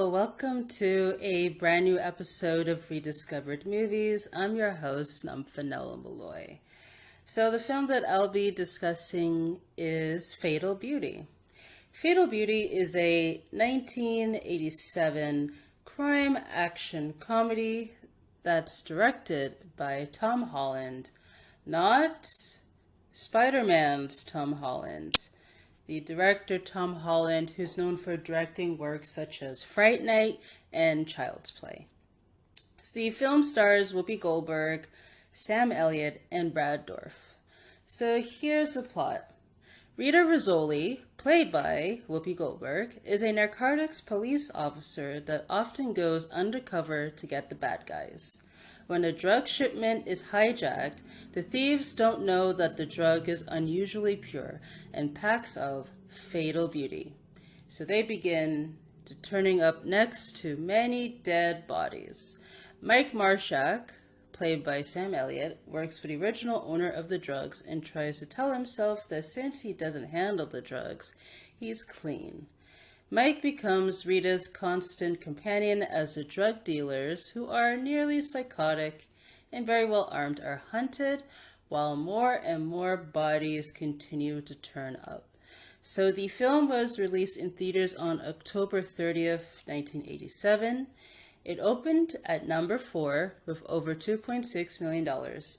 Hello, welcome to a brand new episode of Rediscovered Movies. I'm your host, Nomfanelo. So the film that I'll be discussing is Fatal Beauty. Fatal Beauty is a 1987 crime action comedy that's directed by Tom Holland, not Spider-Man's Tom Holland. The director Tom Holland, who's known for directing works such as Fright Night and Child's Play. So the film stars Whoopi Goldberg, Sam Elliott, and Brad Dourif. So here's the plot. Rita Rizzoli, played by Whoopi Goldberg, is a narcotics police officer that often goes undercover to get the bad guys. When a drug shipment is hijacked, the thieves don't know that the drug is unusually pure and packs of fatal beauty. So they begin to turning up next to many dead bodies. Mike Marshak, played by Sam Elliott, works for the original owner of the drugs and tries to tell himself that since he doesn't handle the drugs, he's clean. Mike becomes Rita's constant companion as the drug dealers, who are nearly psychotic and very well armed, are hunted while more and more bodies continue to turn up. So the film was released in theaters on October 30th, 1987. It opened at number 4 with over $2.6 million.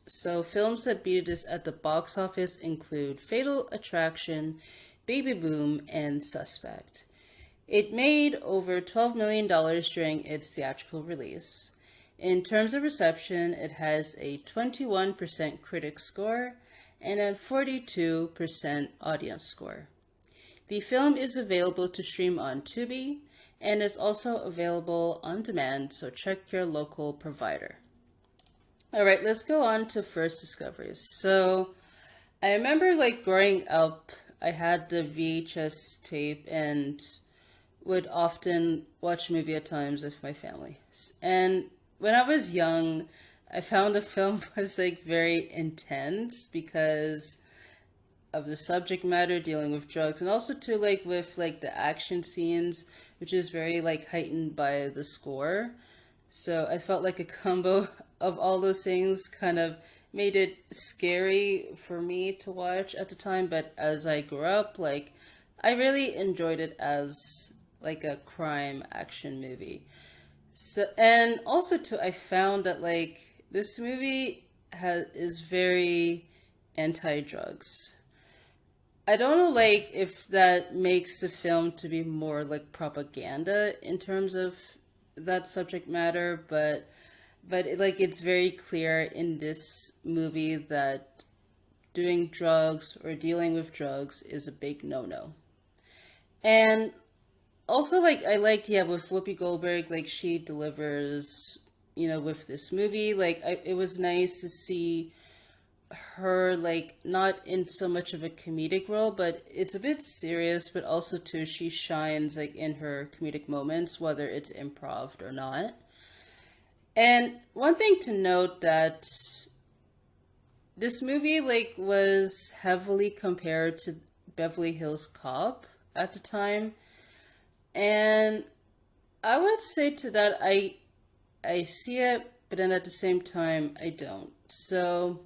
So films that beat this at the box office include Fatal Attraction, Baby Boom, and Suspect. It made over $12 million during its theatrical release. In terms of reception, it has a 21% critic score and a 42% audience score. The film is available to stream on Tubi and is also available on demand, so check your local provider. Alright, let's go on to first discoveries. So, I remember growing up, I had the VHS tape and would often watch a movie at times with my family. And when I was young, I found the film was very intense because of the subject matter dealing with drugs, and also too with the action scenes, which is very heightened by the score. So I felt like a combo of all those things kind of made it scary for me to watch at the time. But as I grew up, I really enjoyed it as a crime action movie. So, and also too, I found that this movie is very anti-drugs. I don't know if that makes the film to be more propaganda in terms of that subject matter, but it's very clear in this movie that doing drugs or dealing with drugs is a big no-no. And also, I liked, with Whoopi Goldberg, she delivers, with this movie. It was nice to see her, not in so much of a comedic role, but it's a bit serious, but also, too, she shines, in her comedic moments, whether it's improv or not. And one thing to note that this movie, was heavily compared to Beverly Hills Cop at the time. And I would say to that, I see it, but then at the same time, I don't. So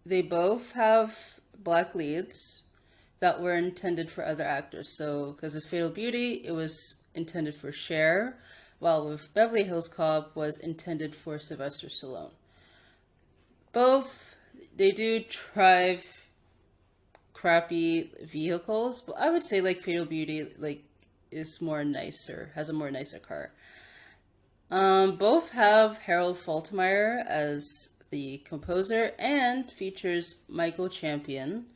they both have black leads that were intended for other actors. So because of Fatal Beauty, it was intended for Cher, while with Beverly Hills Cop was intended for Sylvester Stallone. Both, they do drive crappy vehicles, but I would say Fatal Beauty is more nicer, has a more nicer car. Both have Harold Faltermeyer as the composer and features Michael Champion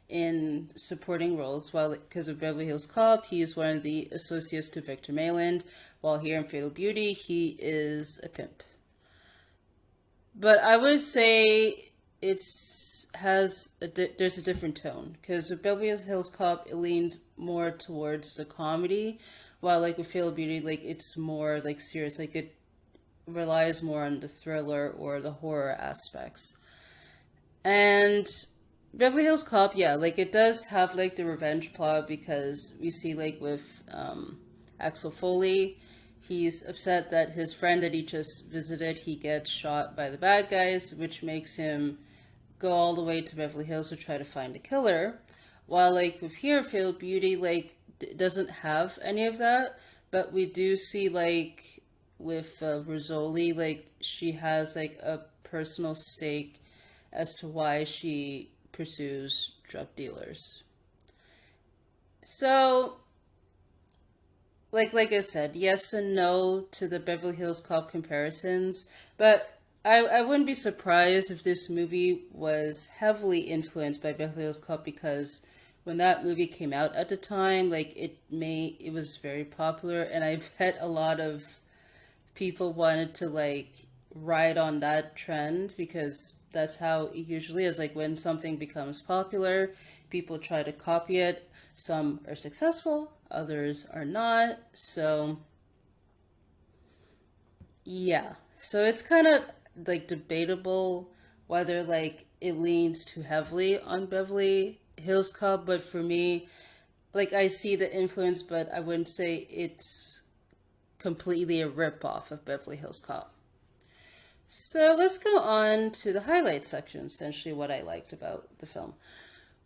in supporting roles, while because of Beverly Hills Cop, he is one of the associates to Victor Mayland, while here in Fatal Beauty, he is a pimp. But I would say there's a different tone, because with Beverly Hills Cop, it leans more towards the comedy, while with Fatal Beauty, it's more serious, it relies more on the thriller or the horror aspects. And Beverly Hills Cop, yeah, it does have the revenge plot, because we see with Axel Foley. He's upset that his friend that he just visited, he gets shot by the bad guys, which makes him go all the way to Beverly Hills to try to find the killer. While like with here, Fatal Beauty like doesn't have any of that, but we do see like with Rizzoli, like she has like a personal stake as to why she pursues drug dealers. So like I said, yes and no to the Beverly Hills Cop comparisons, but I wouldn't be surprised if this movie was heavily influenced by Beverly Hills Cop, because when that movie came out at the time, like it was very popular, and I bet a lot of people wanted to like ride on that trend, because that's how it usually is. Like when something becomes popular, people try to copy it. Some are successful, others are not. So yeah, so it's kind of like debatable whether like it leans too heavily on Beverly Hills Cop, but for me, like I see the influence, but I wouldn't say it's completely a rip-off of Beverly Hills Cop. So let's go on to the highlight section, essentially what I liked about the film.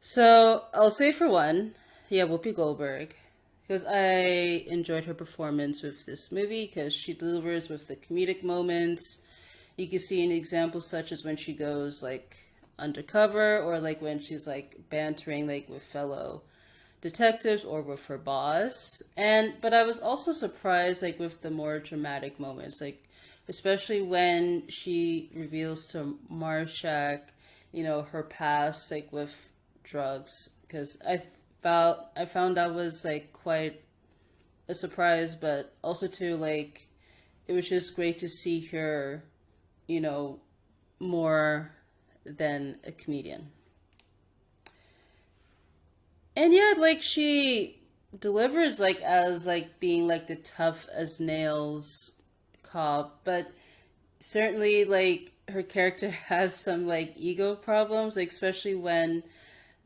So I'll say for one, yeah, Whoopi Goldberg, because I enjoyed her performance with this movie, because she delivers with the comedic moments. You can see in examples such as when she goes like undercover, or like when she's like bantering like with fellow detectives or with her boss. But I was also surprised like with the more dramatic moments, like especially when she reveals to Marshak, her past like with drugs, because I found that was like quite a surprise, but also too like it was just great to see her, more than a comedian. And yeah, like she delivers like as like being like the tough as nails cop, but certainly like her character has some like ego problems, like especially when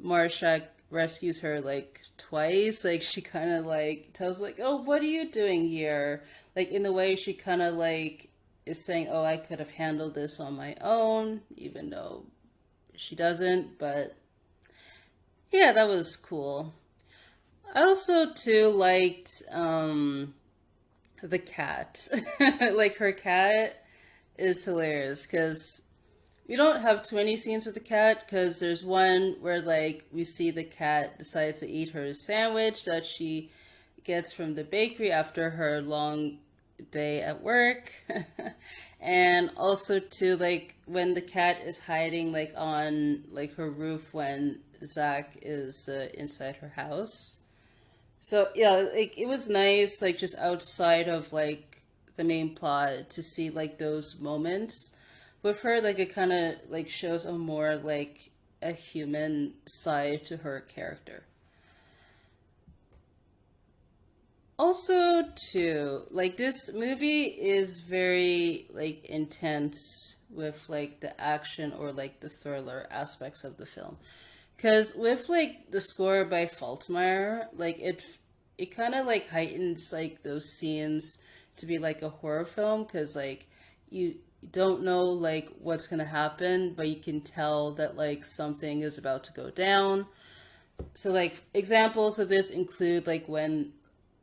Marshak rescues her like twice. Like she kind of like tells like, "Oh, what are you doing here?" Like in the way she kind of like is saying, "Oh, I could have handled this on my own," even though she doesn't. But yeah, that was cool. I also too liked the cat. Like her cat is hilarious, because we don't have too many scenes with the cat, because there's one where like we see the cat decides to eat her sandwich that she gets from the bakery after her long day at work. And also too like when the cat is hiding like on like her roof when Zach is inside her house. So yeah, like it was nice like just outside of like the main plot to see like those moments with her. Like it kind of like shows a more like a human side to her character. Also too, like this movie is very like intense with like the action or like the thriller aspects of the film, because with like the score by Faltermeyer, like it kind of like heightens like those scenes to be like a horror film, because like you don't know like what's gonna happen, but you can tell that like something is about to go down. So like examples of this include like when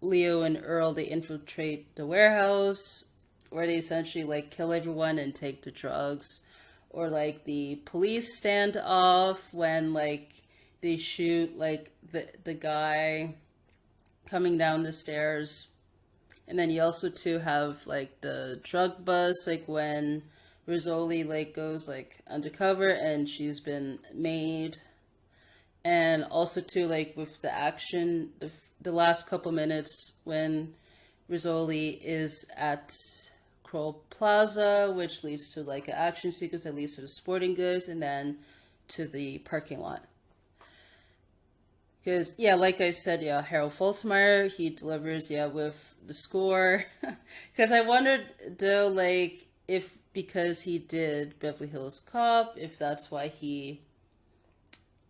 Leo and Earl they infiltrate the warehouse, where they essentially like kill everyone and take the drugs, or like the police standoff when like they shoot like the guy coming down the stairs. And then you also too have like the drug bust, like when Rizzoli like goes like undercover and she's been made. And also too like with the action, the last couple minutes when Rizzoli is at Kroll Plaza, which leads to like an action sequence that leads to the sporting goods and then to the parking lot. Because, yeah, like I said, yeah, Harold Faltermeyer, he delivers, yeah, with the score. Because I wondered, though, like, if because he did Beverly Hills Cop, if that's why he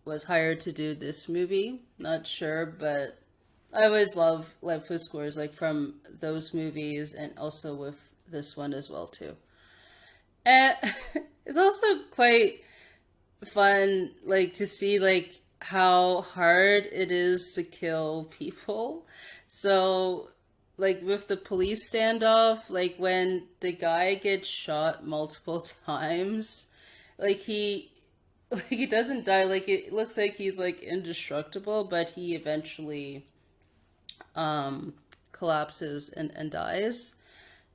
was hired to do this movie. Not sure, but I always love his scores, like from those movies and also with this one as well too. And it's also quite fun, like to see like how hard it is to kill people. So, like with the police standoff, like when the guy gets shot multiple times, like he doesn't die. Like it looks like he's like indestructible, but he eventually collapses and dies.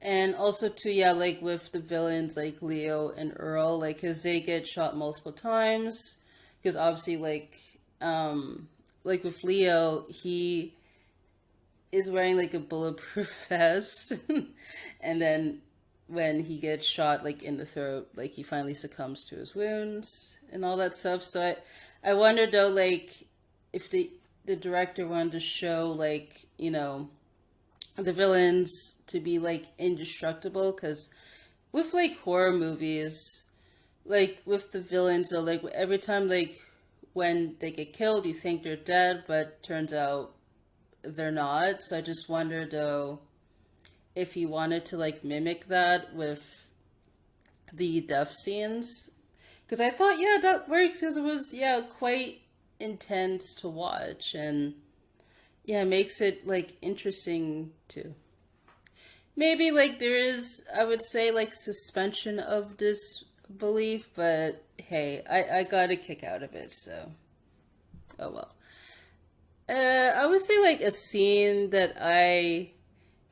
And also too, yeah, like with the villains like Leo and Earl, like cause they get shot multiple times. Because obviously like with Leo, he is wearing like a bulletproof vest. And then when he gets shot like in the throat, like he finally succumbs to his wounds and all that stuff. So I wonder though, like if the director wanted to show like, you know, the villains to be like indestructible, because with like horror movies, like with the villains though, like every time like when they get killed you think they're dead, but turns out they're not. So I just wonder though if he wanted to like mimic that with the death scenes, because I thought yeah that works, because it was yeah quite intense to watch, and yeah, it makes it like interesting too. Maybe like there is, I would say, like suspension of disbelief, but hey, I got a kick out of it, so oh well. I would say like a scene that I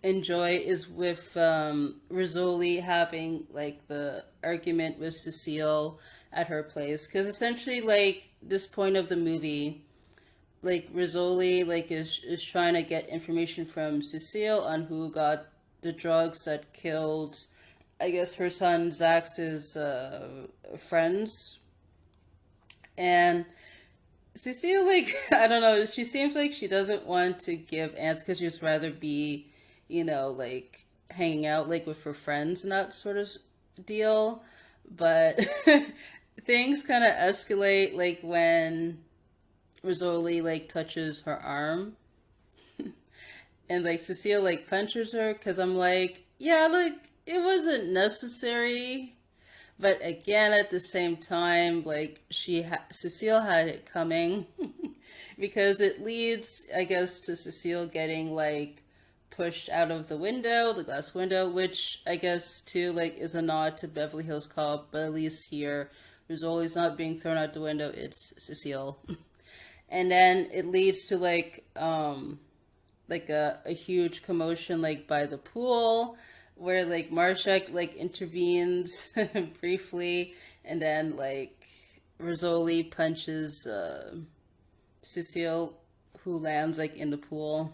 enjoy is with Rizzoli having like the argument with Cecile at her place, because essentially like this point of the movie, like Rizzoli like is trying to get information from Cecile on who got the drugs that killed, I guess, her son Zach's friends. And Cecile, like, I don't know, she seems like she doesn't want to give answers because she'd rather be, you know, like hanging out like with her friends and that sort of deal. But things kind of escalate like when Rizzoli like touches her arm, and like Cecile like punches her, because I'm like, yeah, like it wasn't necessary. But again, at the same time, like Cecile had it coming, because it leads, I guess, to Cecile getting like pushed out of the window, the glass window, which I guess too like is a nod to Beverly Hills Cop, but at least here Rizzoli's not being thrown out the window, it's Cecile. And then it leads to like a huge commotion like by the pool, where like Marshak like intervenes briefly, and then like Rizzoli punches Cecile, who lands like in the pool.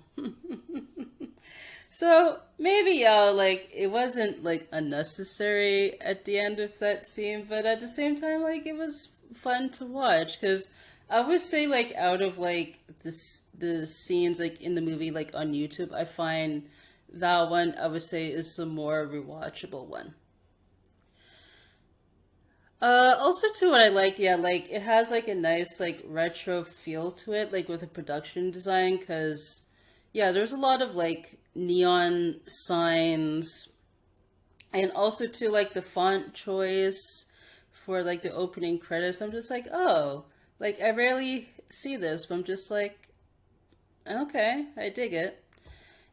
So maybe yeah, like it wasn't like unnecessary at the end of that scene, but at the same time, like it was fun to watch, because I would say like out of like the scenes like in the movie like on YouTube, I find that one I would say is the more rewatchable one. Also too, what I liked, yeah, like it has like a nice like retro feel to it, like with the production design, because yeah, there's a lot of like neon signs, and also too like the font choice for like the opening credits. I'm just like, oh, like I rarely see this, but I'm just like, okay, I dig it.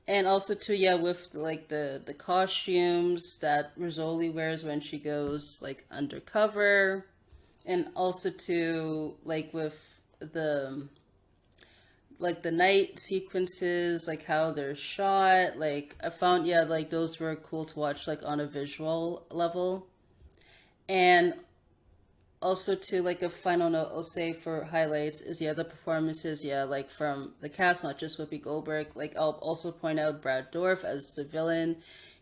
And also too, yeah, with like the costumes that Rizzoli wears when she goes like undercover, and also too like with the like the night sequences, like how they're shot. Like I found yeah, like those were cool to watch like on a visual level. And also to like a final note I'll say for highlights is yeah the performances, yeah, like from the cast, not just Whoopi Goldberg. Like I'll also point out Brad Dourif as the villain.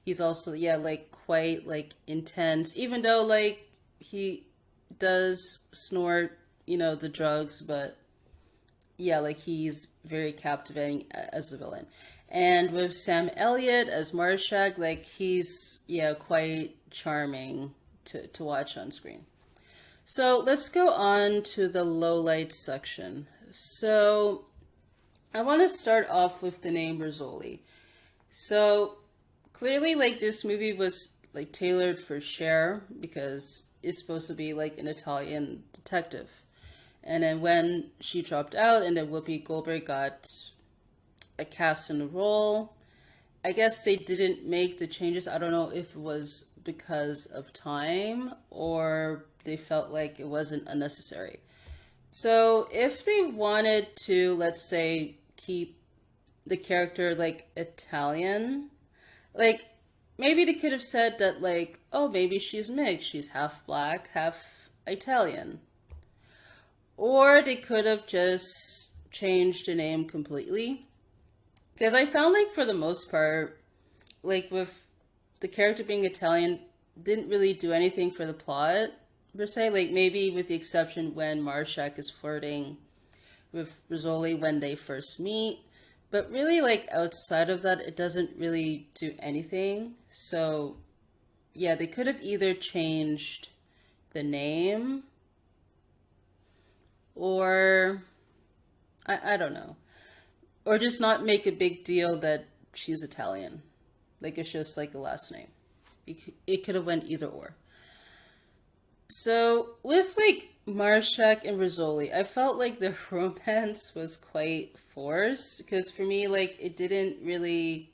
He's also yeah like quite like intense, even though like he does snort, you know, the drugs, but yeah, like he's very captivating as a villain. And with Sam Elliott as Marshak, like he's yeah quite charming to watch on screen. So let's go on to the lowlights section. So I want to start off with the name Rizzoli. So clearly, like, this movie was like tailored for Cher because it's supposed to be like an Italian detective. And then when she dropped out, and then Whoopi Goldberg got a cast in the role, I guess they didn't make the changes. I don't know if it was because of time or they felt like it wasn't unnecessary. So if they wanted to, let's say, keep the character like Italian, like maybe they could have said that, like, oh, maybe she's mixed, she's half black, half Italian. Or they could have just changed the name completely. Because I found, like, for the most part, like, with the character being Italian, didn't really do anything for the plot, per se. Like, maybe with the exception when Marshak is flirting with Rizzoli when they first meet. But really, like, outside of that, it doesn't really do anything. So, yeah, they could have either changed the name or I don't know. Or just not make a big deal that she's Italian. Like, it's just like a last name. It could have went either or. So with like Marshak and Rizzoli, I felt like the romance was quite forced because for me, like, it didn't really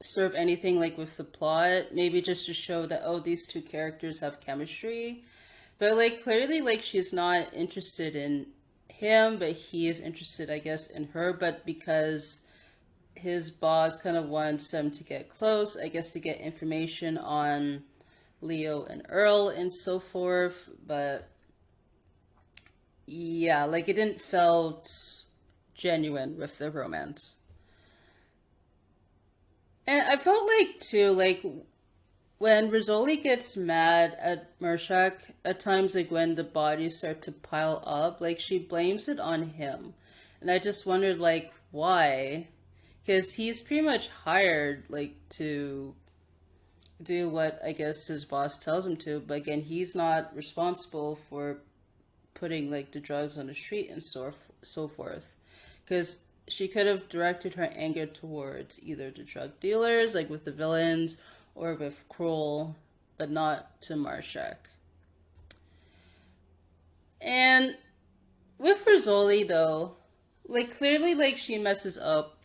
serve anything like with the plot. Maybe just to show that, oh, these two characters have chemistry, but like clearly, like, she's not interested in him, but he is interested, I guess, in her. But because his boss kind of wants them to get close, I guess, to get information on Leo and Earl and so forth. But yeah, like, it didn't felt genuine with the romance. And I felt like too, like, when Rizzoli gets mad at Mershak, at times, like, when the bodies start to pile up, like, she blames it on him. And I just wondered, like, why? Because he's pretty much hired, like, to do what I guess his boss tells him to. But again, he's not responsible for putting, like, the drugs on the street and so forth. Because she could have directed her anger towards either the drug dealers, like with the villains, or with Kroll, but not to Marshak. And with Rizzoli, though, like, clearly, like, she messes up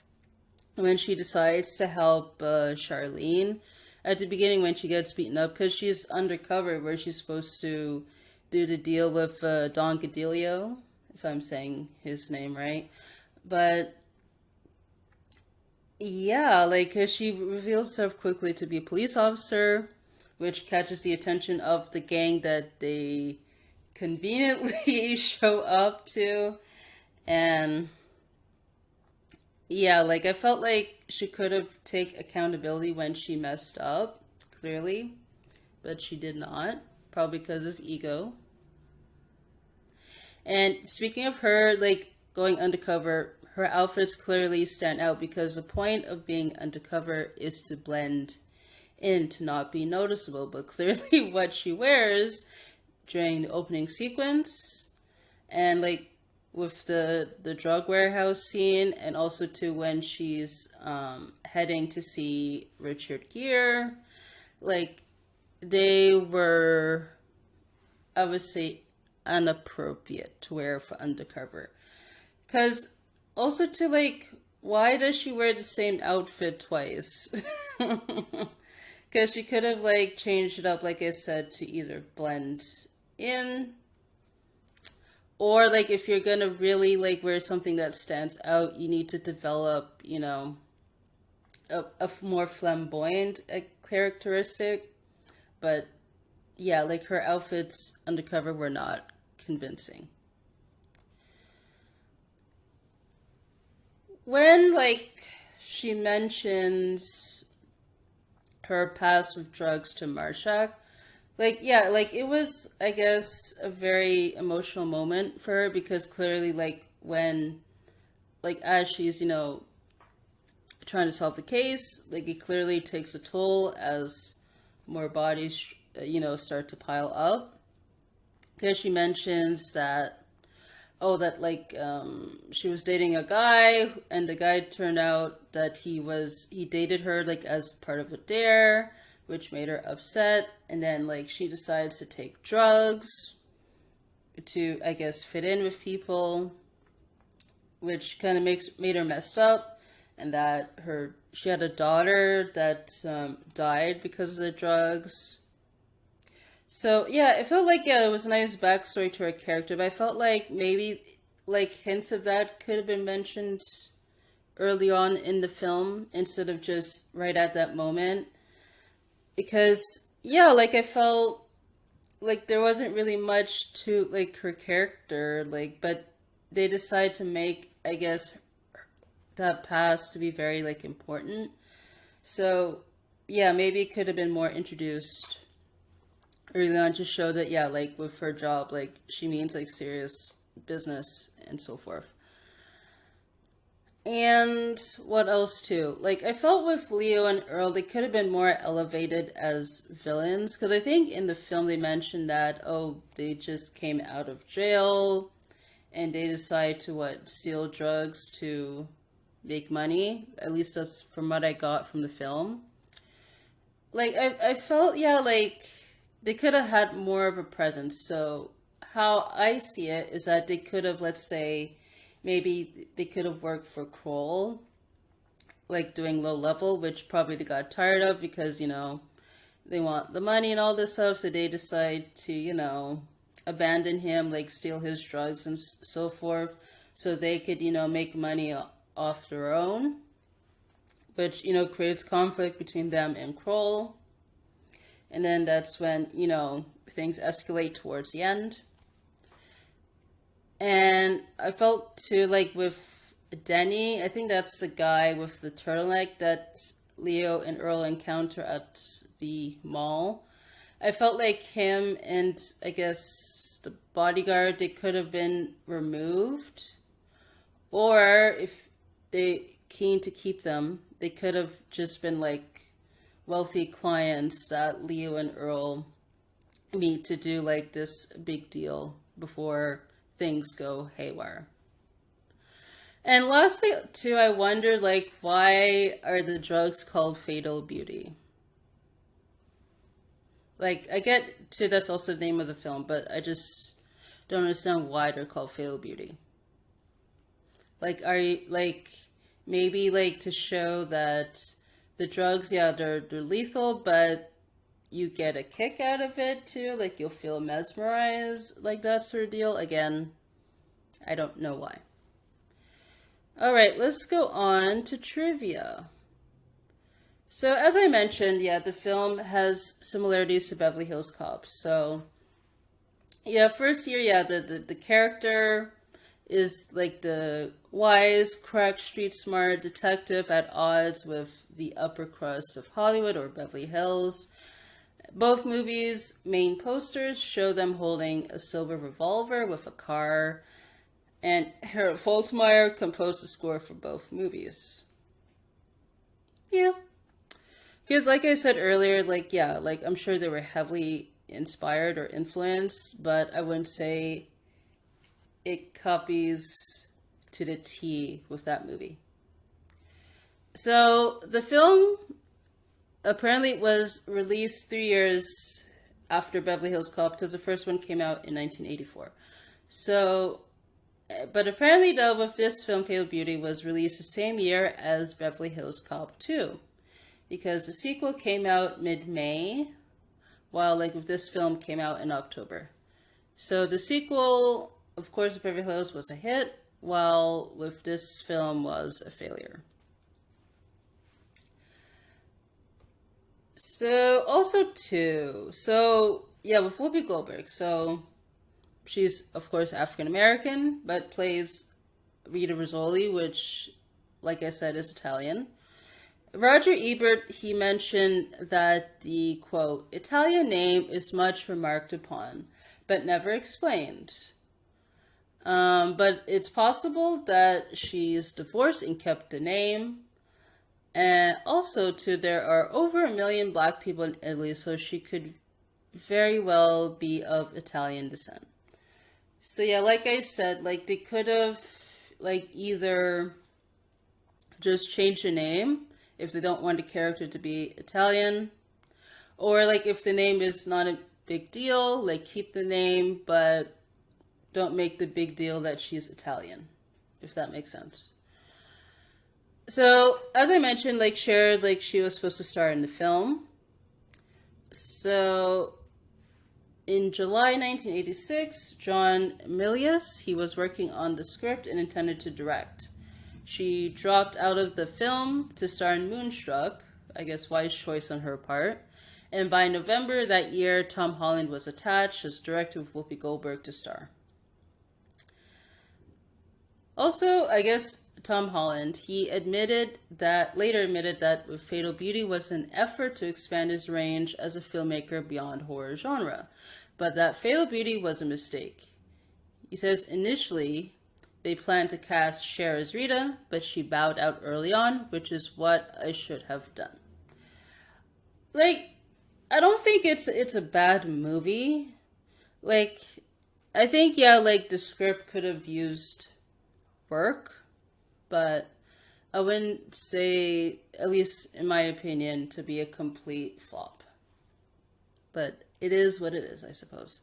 when she decides to help Charlene at the beginning when she gets beaten up, because she's undercover where she's supposed to do the deal with Don Gadilio, if I'm saying his name right. But yeah, like, cause she reveals herself quickly to be a police officer, which catches the attention of the gang that they conveniently show up to. And yeah, like, I felt like she could have take accountability when she messed up, clearly, but she did not, probably because of ego. And speaking of her, like, going undercover, her outfits clearly stand out because the point of being undercover is to blend in, to not be noticeable. But clearly what she wears during the opening sequence, and like with the drug warehouse scene, and also to when she's heading to see Richard Gere, like, they were, I would say, inappropriate to wear for undercover. Because also to, like, why does she wear the same outfit twice? Because she could have, like, changed it up, like I said, to either blend in, or, like, if you're gonna really, like, wear something that stands out, you need to develop, you know, a more flamboyant characteristic. But yeah, like, her outfits undercover were not convincing. When, like, she mentions her past with drugs to Marshak, like, yeah, like, it was, I guess, a very emotional moment for her because clearly, like, when, like, as she's, you know, trying to solve the case, like, it clearly takes a toll as more bodies, you know, start to pile up. Because she mentions that, oh, that like she was dating a guy, and the guy turned out that he dated her like as part of a dare, which made her upset, and then like she decides to take drugs to, I guess, fit in with people, which kind of made her messed up, and that she had a daughter that died because of the drugs. So yeah, it felt like, yeah, it was a nice backstory to her character, but I felt like maybe like hints of that could have been mentioned early on in the film instead of just right at that moment. Because yeah, like I felt like there wasn't really much to like her character, like, but they decide to make, I guess, that past to be very like important. So yeah, maybe it could have been more introduced early on to show that, yeah, like with her job, like she means like serious business and so forth. And what else too? Like I felt with Leo and Earl, they could have been more elevated as villains, because I think in the film they mentioned that, oh, they just came out of jail and they decide to steal drugs to make money. At least that's from what I got from the film. Like I felt, yeah, like they could have had more of a presence. So how I see it is that they could have, let's say, maybe they could have worked for Kroll, like doing low level, which probably they got tired of because, they want the money and all this stuff. So they decide to, abandon him, like steal his drugs and so forth, so they could, make money off their own, which, creates conflict between them and Kroll. And then that's when, things escalate towards the end. And I felt too, like with Denny, I think that's the guy with the turtleneck that Leo and Earl encounter at the mall. I felt like him and, I guess, the bodyguard, they could have been removed. Or if they keen to keep them, they could have just been like wealthy clients that Leo and Earl meet to do like this big deal before things go haywire. And lastly, too, I wondered, like, why are the drugs called Fatal Beauty? Like, I get to that's also the name of the film, but I just don't understand why they're called Fatal Beauty. Like, are you, like, maybe, like, to show that the drugs, yeah, they're lethal, but you get a kick out of it, too? Like, you'll feel mesmerized, like that sort of deal? Again, I don't know why. All right, let's go on to trivia. So as I mentioned, yeah, the film has similarities to Beverly Hills Cop. So yeah, first here, yeah, the character is like the wise, crack, street smart detective at odds with the upper crust of Hollywood or Beverly Hills. Both movies' main posters show them holding a silver revolver with a car, and Harold Faltermeyer composed the score for both movies. Yeah. Because like I said earlier, like, yeah, like I'm sure they were heavily inspired or influenced, but I wouldn't say it copies to the T with that movie. So the film apparently was released 3 years after Beverly Hills Cop, because the first one came out in 1984. So, but apparently though, with this film, Fatal Beauty was released the same year as Beverly Hills Cop 2, because the sequel came out mid-May, while like with this film came out in October. So the sequel, of course, Beverly Hills was a hit, while with this film was a failure. So also too, so yeah, with Whoopi Goldberg, so she's of course African American, but plays Rita Rizzoli, which, like I said, is Italian. Roger Ebert, he mentioned that the, quote, Italian name is much remarked upon, but never explained. But it's possible that she's divorced and kept the name. And also, too, there are over 1 million Black people in Italy, so she could very well be of Italian descent. So yeah, like I said, like they could have like either just changed the name if they don't want the character to be Italian, or like if the name is not a big deal, like keep the name but don't make the big deal that she's Italian, if that makes sense. So as I mentioned, like shared, like she was supposed to star in the film. So in July 1986, John Milius, he was working on the script and intended to direct. She dropped out of the film to star in Moonstruck, I guess wise choice on her part. And by November that year, Tom Holland was attached as director with Whoopi Goldberg to star. Also, I guess Tom Holland, he later admitted that Fatal Beauty was an effort to expand his range as a filmmaker beyond horror genre, but that Fatal Beauty was a mistake. He says initially they planned to cast Cher as Rita, but she bowed out early on, which is what I should have done. Like, I don't think it's a bad movie. Like, I think, yeah, like the script could have used work, but I wouldn't say, at least in my opinion, to be a complete flop. But it is what it is, I suppose.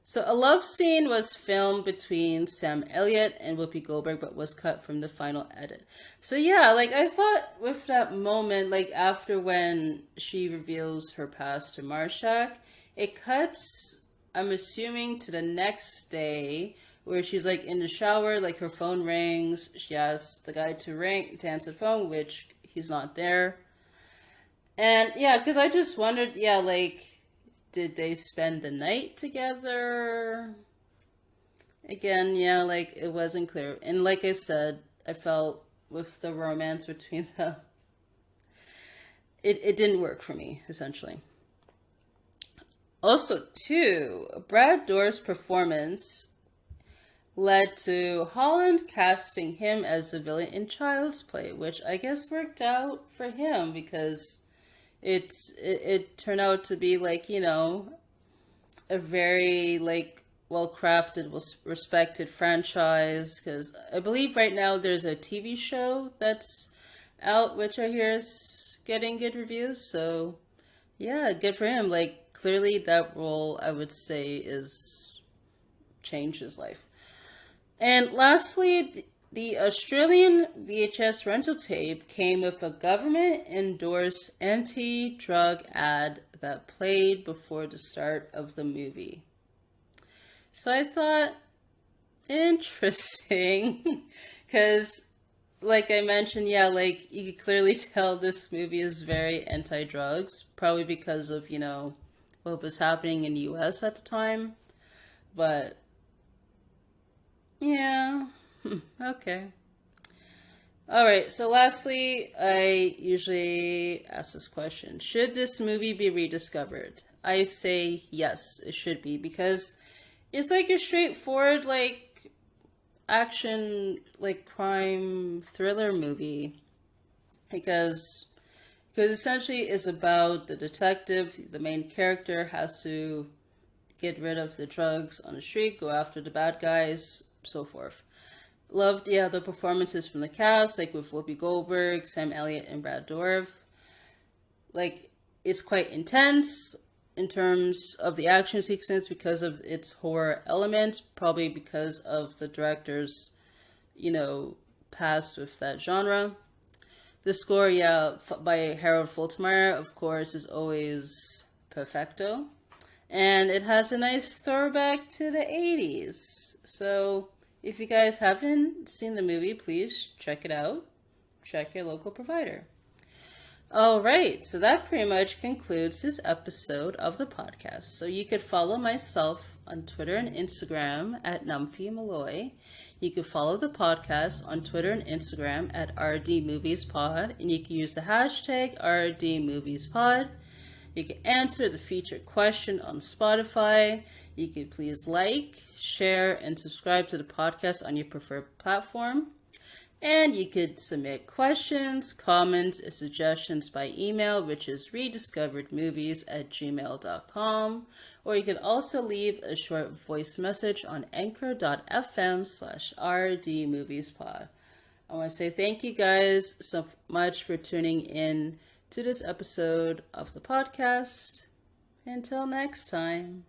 So a love scene was filmed between Sam Elliott and Whoopi Goldberg, but was cut from the final edit. So yeah, like I thought with that moment, like after when she reveals her past to Marshak, it cuts, I'm assuming, to the next day where she's like in the shower, like her phone rings. She asks the guy to answer the phone, which he's not there. And yeah, because I just wondered, yeah, like, did they spend the night together? Again, yeah, like it wasn't clear. And like I said, I felt with the romance between them, it didn't work for me, essentially. Also, too, Brad Dourif's performance led to Holland casting him as the villain in Child's Play, which I guess worked out for him because it turned out to be like, you know, a very like well-crafted, respected franchise, because I believe right now there's a TV show that's out which I hear is getting good reviews. So yeah, good for him. Like clearly that role, I would say, is changed his life. And lastly, the Australian VHS rental tape came with a government-endorsed anti-drug ad that played before the start of the movie. So I thought, interesting, because like I mentioned, yeah, like you could clearly tell this movie is very anti-drugs, probably because of, you know, what was happening in the US at the time. But yeah. Okay. All right. So lastly, I usually ask this question. Should this movie be rediscovered? I say yes, it should be, because it's like a straightforward, like, action, like, crime thriller movie. Because essentially it's about the detective, the main character has to get rid of the drugs on the street, go after the bad guys, so forth. Loved, yeah, the performances from the cast, like with Whoopi Goldberg, Sam Elliott, and Brad Dourif. Like, it's quite intense in terms of the action sequence because of its horror elements, probably because of the director's, you know, past with that genre. The score, yeah, by Harold Faltermeyer, of course, is always perfecto. And it has a nice throwback to the 80s. So if you guys haven't seen the movie, please check it out. Check your local provider. All right, so that pretty much concludes this episode of the podcast. So you could follow myself on Twitter and Instagram at Nomfanelo. You could follow the podcast on Twitter and Instagram at RDMoviesPod, and you can use the hashtag RDMoviesPod. You can answer the featured question on Spotify. You can please like, share, and subscribe to the podcast on your preferred platform. And you could submit questions, comments, and suggestions by email, which is rediscoveredmovies@gmail.com. Or you could also leave a short voice message on anchor.fm/rdmoviespod. I want to say thank you guys so much for tuning in to this episode of the podcast. Until next time.